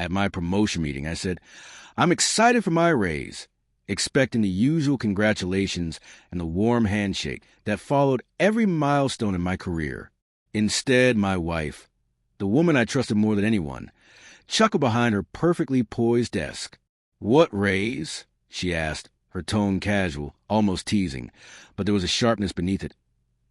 At my promotion meeting, I said, "I'm excited for my raise," expecting the usual congratulations and the warm handshake that followed every milestone in my career. Instead, my wife, the woman I trusted more than anyone, chuckled behind her perfectly poised desk. "What raise?" she asked, her tone casual, almost teasing, but there was a sharpness beneath it,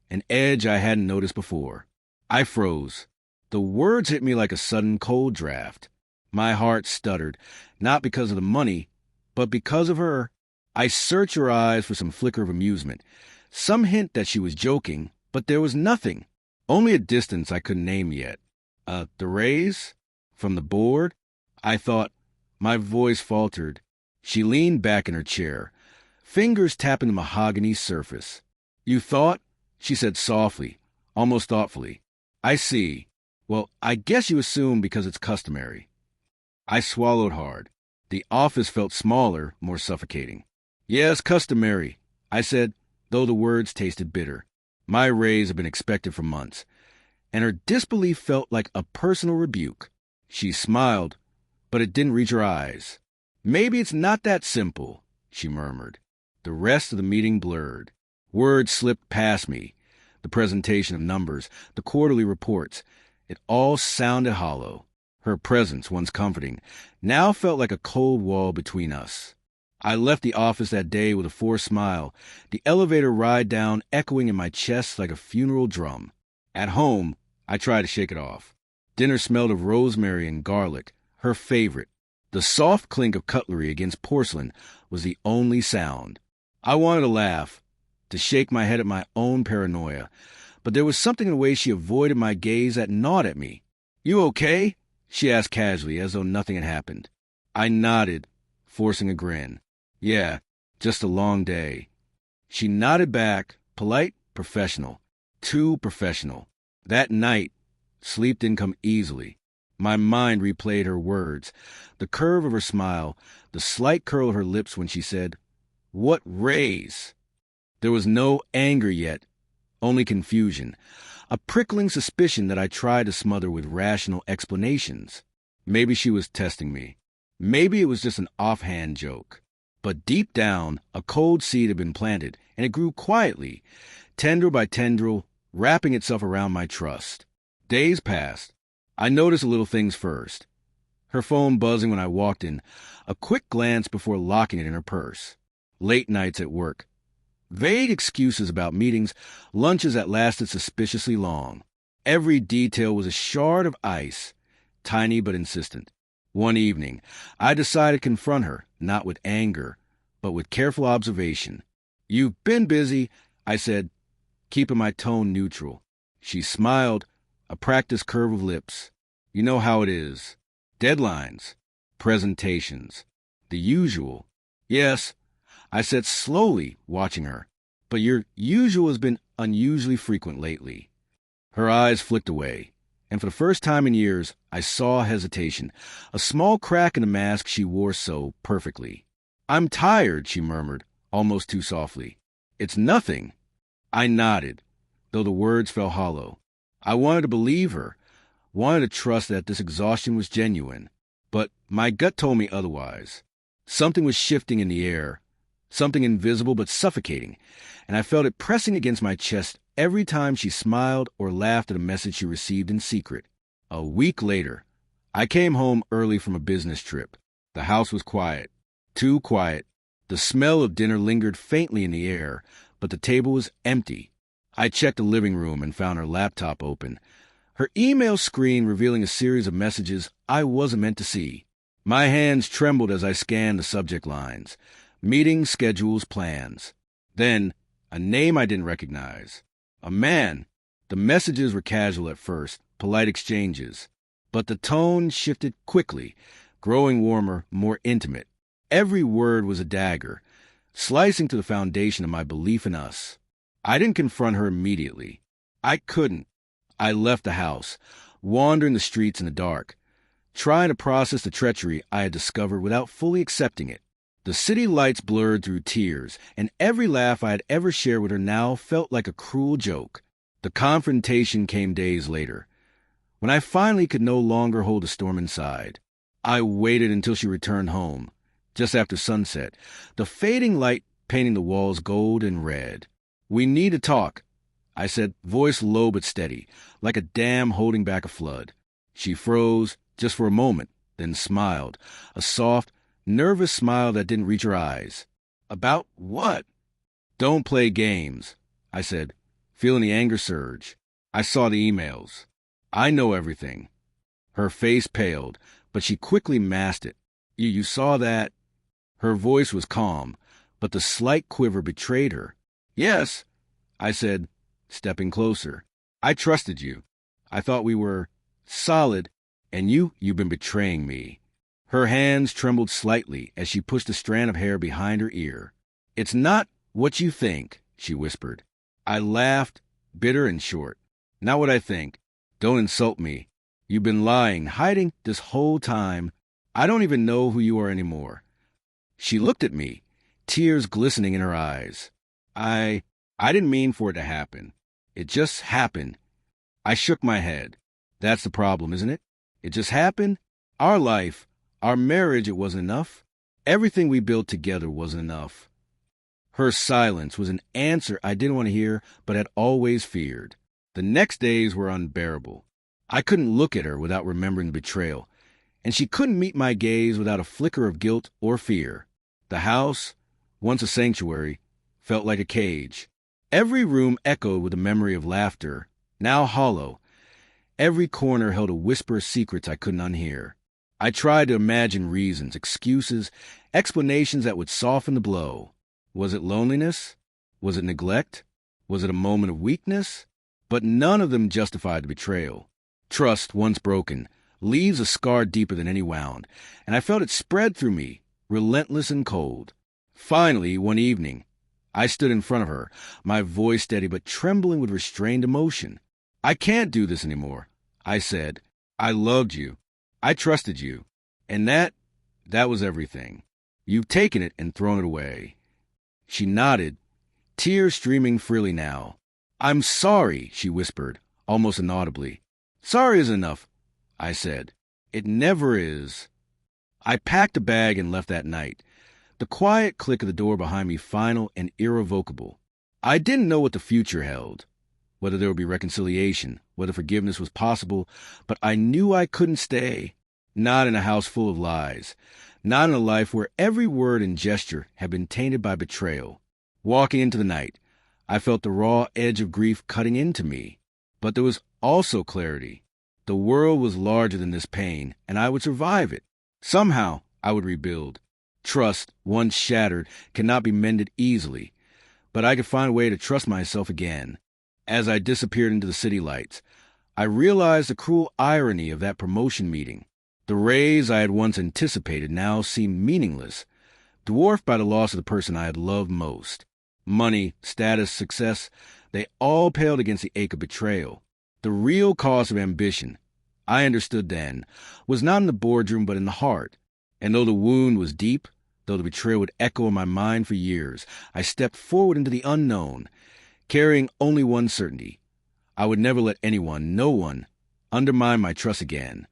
an edge I hadn't noticed before. I froze. The words hit me like a sudden cold draft. My heart stuttered, not because of the money, but because of her. I searched her eyes for some flicker of amusement, some hint that she was joking, but there was nothing. Only a distance I couldn't name yet. The raise? From the board? I thought. My voice faltered. She leaned back in her chair, fingers tapping the mahogany surface. "You thought?" she said softly, almost thoughtfully. "I see. Well, I guess you assume because it's customary." I swallowed hard. The office felt smaller, more suffocating. "Yes, customary," I said, though the words tasted bitter. My raise had been expected for months, and her disbelief felt like a personal rebuke. She smiled, but it didn't reach her eyes. "Maybe it's not that simple," she murmured. The rest of the meeting blurred. Words slipped past me. The presentation of numbers, the quarterly reports. It all sounded hollow. Her presence, once comforting, now felt like a cold wall between us. I left the office that day with a forced smile, the elevator ride down echoing in my chest like a funeral drum. At home, I tried to shake it off. Dinner smelled of rosemary and garlic, her favorite. The soft clink of cutlery against porcelain was the only sound. I wanted to laugh, to shake my head at my own paranoia, but there was something in the way she avoided my gaze that gnawed at me. "You okay?" she asked casually, as though nothing had happened. I nodded, forcing a grin. "Yeah, just a long day." She nodded back, polite, professional. Too professional. That night, sleep didn't come easily. My mind replayed her words, the curve of her smile, the slight curl of her lips when she said, "What raise?" There was no anger yet, only confusion, a prickling suspicion that I tried to smother with rational explanations. Maybe she was testing me. Maybe it was just an offhand joke. But deep down, a cold seed had been planted, and it grew quietly, tendril by tendril, wrapping itself around my trust. Days passed. I noticed little things first. Her phone buzzing when I walked in, a quick glance before locking it in her purse. Late nights at work. Vague excuses about meetings, lunches that lasted suspiciously long. Every detail was a shard of ice, tiny but insistent. One evening, I decided to confront her, not with anger, but with careful observation. "You've been busy," I said, keeping my tone neutral. She smiled, a practiced curve of lips. "You know how it is. Deadlines, presentations, the usual." "Yes," I said slowly, watching her, "but your usual has been unusually frequent lately." Her eyes flicked away, and for the first time in years, I saw hesitation, a small crack in the mask she wore so perfectly. "I'm tired," she murmured, almost too softly. "It's nothing." I nodded, though the words fell hollow. I wanted to believe her, wanted to trust that this exhaustion was genuine, but my gut told me otherwise. Something was shifting in the air, something invisible but suffocating, and I felt it pressing against my chest every time she smiled or laughed at a message she received in secret. A week later, I came home early from a business trip. The house was quiet, too quiet. The smell of dinner lingered faintly in the air, but the table was empty. I checked the living room and found her laptop open, her email screen revealing a series of messages I wasn't meant to see. My hands trembled as I scanned the subject lines. Meetings, schedules, plans. Then, a name I didn't recognize. A man. The messages were casual at first, polite exchanges. But the tone shifted quickly, growing warmer, more intimate. Every word was a dagger, slicing to the foundation of my belief in us. I didn't confront her immediately. I couldn't. I left the house, wandering the streets in the dark, trying to process the treachery I had discovered without fully accepting it. The city lights blurred through tears, and every laugh I had ever shared with her now felt like a cruel joke. The confrontation came days later, when I finally could no longer hold the storm inside. I waited until she returned home, just after sunset, the fading light painting the walls gold and red. "We need to talk," I said, voice low but steady, like a dam holding back a flood. She froze, just for a moment, then smiled, a soft, nervous smile that didn't reach her eyes. "About what?" "Don't play games," I said, feeling the anger surge. "I saw the emails. I know everything." Her face paled, but she quickly masked it. You saw that?" Her voice was calm, but the slight quiver betrayed her. "Yes," I said, stepping closer. "I trusted you. I thought we were solid, and you've been betraying me." Her hands trembled slightly as she pushed a strand of hair behind her ear. "It's not what you think," she whispered. I laughed, bitter and short. "Not what I think. Don't insult me. You've been lying, hiding this whole time. I don't even know who you are anymore." She looked at me, tears glistening in her eyes. I didn't mean for it to happen. It just happened." I shook my head. "That's the problem, isn't it? It just happened? Our life, our marriage, it wasn't enough. Everything we built together wasn't enough." Her silence was an answer I didn't want to hear, but had always feared. The next days were unbearable. I couldn't look at her without remembering the betrayal, and she couldn't meet my gaze without a flicker of guilt or fear. The house, once a sanctuary, felt like a cage. Every room echoed with a memory of laughter, now hollow. Every corner held a whisper of secrets I couldn't unhear. I tried to imagine reasons, excuses, explanations that would soften the blow. Was it loneliness? Was it neglect? Was it a moment of weakness? But none of them justified the betrayal. Trust, once broken, leaves a scar deeper than any wound, and I felt it spread through me, relentless and cold. Finally, one evening, I stood in front of her, my voice steady but trembling with restrained emotion. "I can't do this anymore," I said. "I loved you. I trusted you. And that was everything. You've taken it and thrown it away." She nodded, tears streaming freely now. "I'm sorry," she whispered, almost inaudibly. "Sorry is enough," I said. "It never is." I packed a bag and left that night, the quiet click of the door behind me final and irrevocable. I didn't know what the future held, whether there would be reconciliation, whether forgiveness was possible, but I knew I couldn't stay. Not in a house full of lies. Not in a life where every word and gesture had been tainted by betrayal. Walking into the night, I felt the raw edge of grief cutting into me. But there was also clarity. The world was larger than this pain, and I would survive it. Somehow, I would rebuild. Trust, once shattered, cannot be mended easily. But I could find a way to trust myself again. As I disappeared into the city lights, I realized the cruel irony of that promotion meeting. The raise I had once anticipated now seemed meaningless, dwarfed by the loss of the person I had loved most. Money, status, success, they all paled against the ache of betrayal. The real cost of ambition, I understood then, was not in the boardroom but in the heart. And though the wound was deep, though the betrayal would echo in my mind for years, I stepped forward into the unknown, carrying only one certainty. I would never let anyone, no one, undermine my trust again.